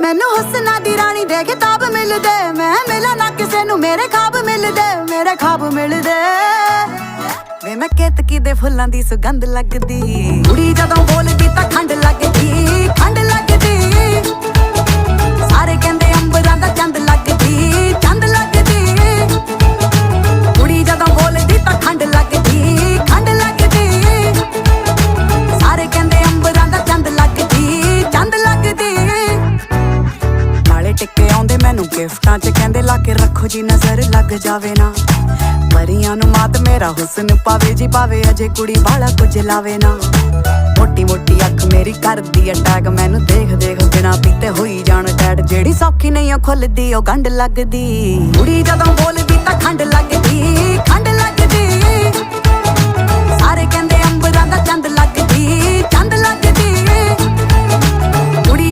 ਮੈਨੂੰ ਹੁਸਨਾ ਦੀ ਰਾਣੀ ਦੇ ਕਿਤਾਬ ਮਿਲਦੇ, ਮੈਂ ਮਿਲਾਂ ਨਾ ਕਿਸੇ ਨੂੰ ਮੇਰੇ ਖਾਬ ਮਿਲਦੇ, ਮੇਰੇ ਖਾਬ ਮਿਲਦੇ। ਵੇ ਮੈਂ ਕੇਤਕੀ ਦੇ ਫੁੱਲਾਂ ਦੀ ਸੁਗੰਧ ਲੱਗਦੀ, ਕੁੜੀ ਜਦੋਂ ਬੋਲਦੀ ਤਾਂ ਖੰਡ ਲੱਗਦੀ, ਖੰਡ ਲੱਗਦੀ। ਸਾਰੇ ਕਹਿੰਦੇ ਅੰਬਰਾਂ ਦਾ ਚੰਦ ਲੱਗਦੀ, ਚੰਦ ਲੱਗਦੀ। ਕੁੜੀ ਜਦੋਂ ਬੋਲਦੀ ਤਾਂ ਖੰਡ ਲੱਗਦੀ, ਖੰਡ ਲੱਗਦੀ। ਸਾਰੇ ਕਹਿੰਦੇ ਅੰਬਰਾਂ ਦਾ ਚੰਦ ਲੱਗਦੀ, ਚੰਦ ਲੱਗਦੀ। ਨਾਲੇ ਟਿੱਕੇ ਆਉਂਦੇ ਮੈਨੂੰ ਗਿਫਟਾਂ 'ਚ, ਕਹਿੰਦੇ ਲਾ ਕੇ ਰੱਖੋ ਜੀ ਨਜ਼ਰ ਲੱਗ ਜਾਵੇ ਨਾ। ਪਰੀਆਂ ਨੂੰ ਮਾਤ ਮੇਰਾ ਹੁਸਨ ਪਾਵੇ ਜੀ ਪਾਵੇ, ਅਜੇ ਕੁੜੀ ਵਾਲਾ ਕੁਝ ਲਾਵੇ ਨਾ। ਮੋਟੀ ਮੋਟੀ ਅੱਖ ਮੇਰੀ ਕਰਦੀ ਅਟੈਕ, ਮੈਨੂੰ ਦੇਖ ਦੇਖ ਬਿਨਾ ਪੀਤੇ ਹੋਈ ਜਾਣ ਟੈਟ। ਜਿਹੜੀ ਸੌਖੀ ਨਹੀਂ ਉਹ ਖੁੱਲਦੀ ਉਹ ਗੰਢ ਲੱਗਦੀ, ਕੁੜੀ ਜਦੋਂ ਬੋਲਦੀ ਤਾਂ ਖੰਡ ਲੱਗਦੀ, ਖੰਡ ਲੱਗਦੀ। ਸਾਰੇ ਕਹਿੰਦੇ ਅੰਬਰਾਂ ਦਾ ਚੰਦ